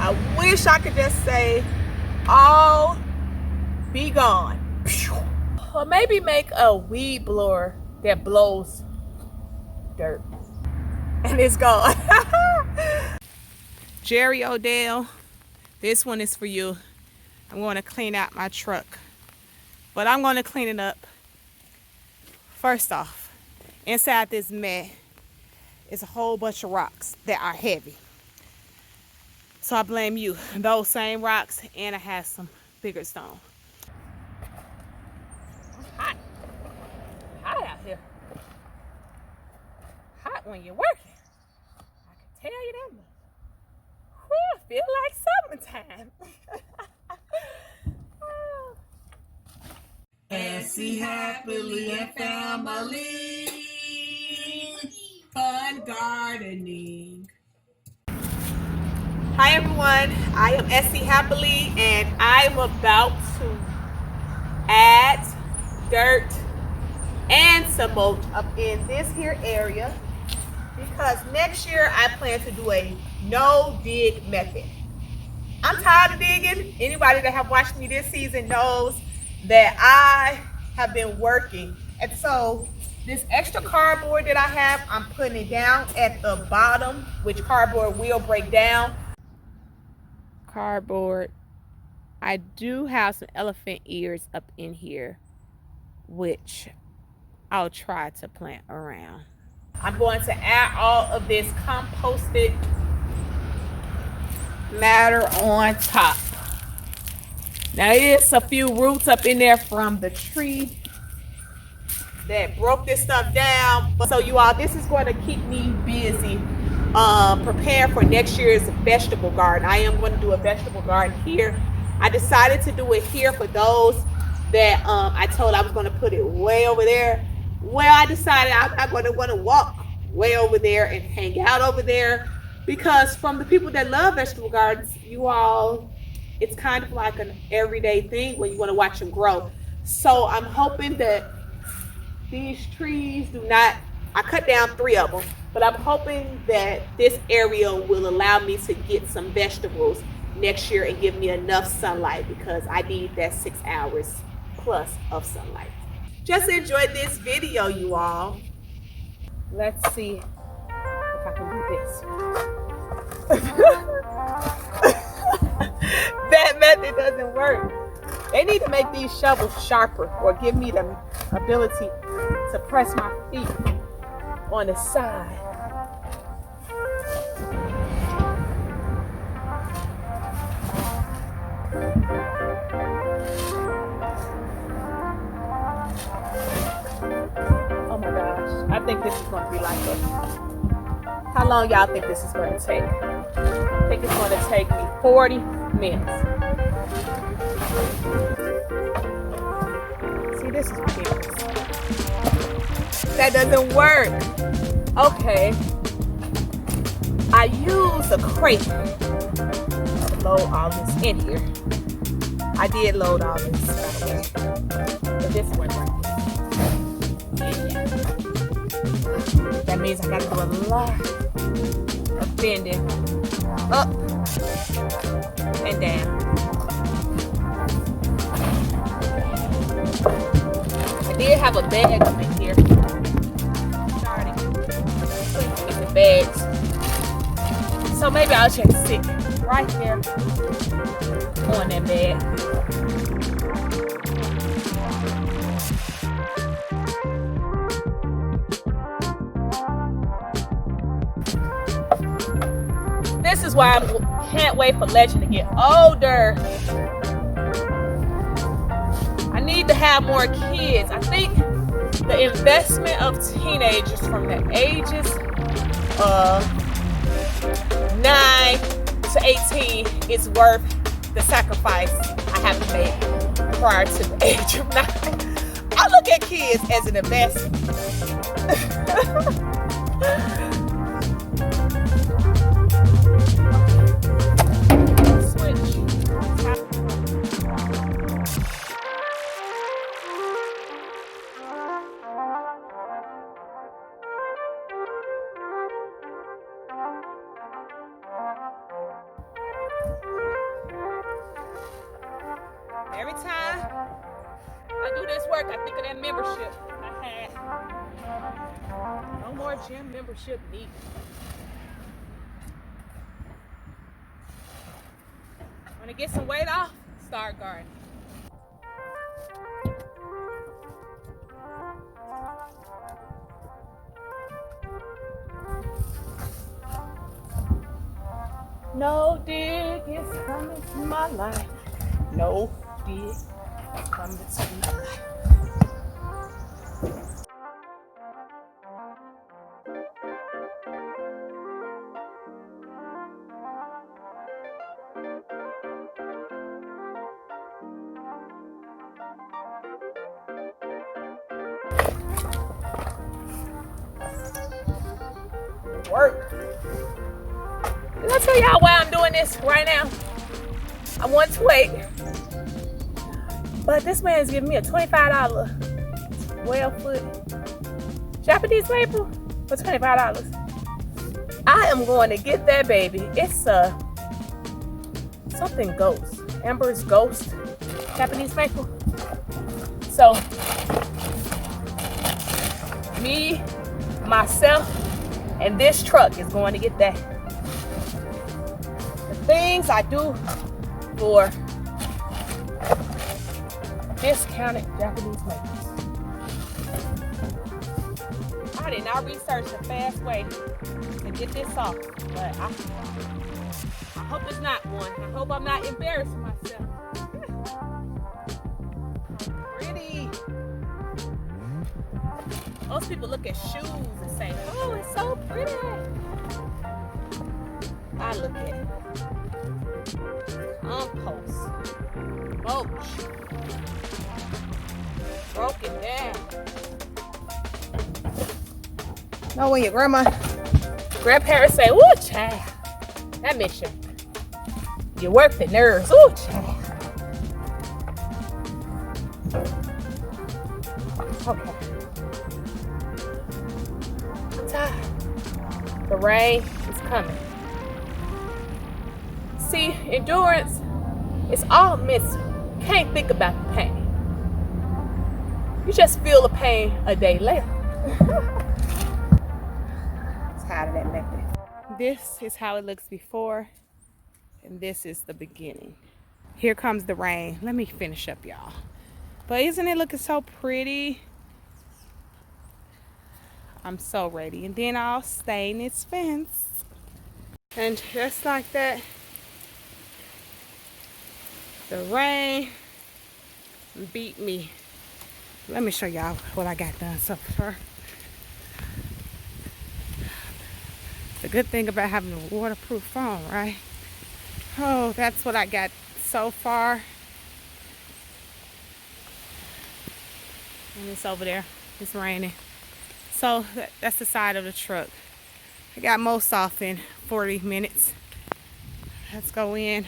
I wish I could just say, all be gone. Or maybe make a weed blower that blows dirt. And it's gone. Jerry Odell, this one is for you. I'm going to clean out my truck. But I'm going to clean it up. First off, inside this mat is a whole bunch of rocks that are heavy. So I blame you. Those same rocks, and I have some bigger stone. Hot. Hot out here. Hot when you're working. I can tell you that much. Whew, feel like summertime. Essie happily and family, fun gardening. Hi everyone, I am Essie Happily, and I'm about to add dirt and some mulch up in this here area because next year I plan to do a no dig method. I'm tired of digging. Anybody that have watched me this season knows that I have been working, and so this extra cardboard that I have, I'm putting it down at the bottom, which cardboard will break down. Cardboard. I do have some elephant ears up in here, which I'll try to plant around. I'm going to add all of this composted matter on top. Now there's a few roots up in there from the tree that broke this stuff down. So you all, this is going to keep me busy preparing for next year's vegetable garden. I am going to do a vegetable garden here. I decided to do it here for those that I told I was going to put it way over there. Well, I decided I'm not going to want to walk way over there and hang out over there, because from the people that love vegetable gardens, you all, it's kind of like an everyday thing when you want to watch them grow. So I'm hoping that these trees do not, I cut down 3 of them, but I'm hoping that this area will allow me to get some vegetables next year and give me enough sunlight, because I need that 6 hours plus of sunlight. Just enjoy this video, you all. Let's see if I can do this. That method doesn't work. They need to make these shovels sharper, or give me the ability to press my feet on the side. Oh my gosh, I think this is going to be like this. How long y'all think this is going to take? I think it's going to take me 40 minutes. See, this is ridiculous. That doesn't work. Okay. I use a crate to load all this in here. I did load all this, but this went right there. That means I gotta do a lot of bending up and down. I did have a bag up in here. Starting in the bags. So maybe I'll just sit right there on that bag. This is why I can't wait for Legend to get older. I need to have more kids. I think the investment of teenagers from the ages of 9 to 18 is worth the sacrifice I have to make prior to the age of 9. I look at kids as an investment. work, I think of that membership I had. No more gym membership needed. Want to get some weight off? Start gardening. No dig is coming to my life. No dig is coming to my life. Work. Did I tell y'all why I'm doing this right now? I want to wait, but this man is giving me a $25 12-foot Japanese maple for $25. I am going to get that baby. It's something ghost, Amber's ghost Japanese maple. So me, myself, and this truck is going to get that. The things I do for discounted Japanese maples. I did not research the fast way to get this off, but I hope it's not one. I hope I'm not embarrassing myself. Pretty. Most people look at shoes and say, oh, it's so pretty. I look at it. Compost. Mulch. Broken down. Know when your grandparents say, ooh, child, that makes you work the nerves. Ooh, child. Okay. I'm tired. The rain is coming. See, endurance is all mental. Can't think about the pain. You just feel the pain a day later. Tired of that method. This is how it looks before, and this is the beginning. Here comes the rain. Let me finish up, y'all. But isn't it looking so pretty? I'm so ready. And then I'll stain its fence. And just like that, the rain beat me. Let me show y'all what I got done so far. The good thing about having a waterproof phone, right? Oh, that's what I got so far. And it's over there. It's raining. So that's the side of the truck. I got most off in 40 minutes. Let's go in.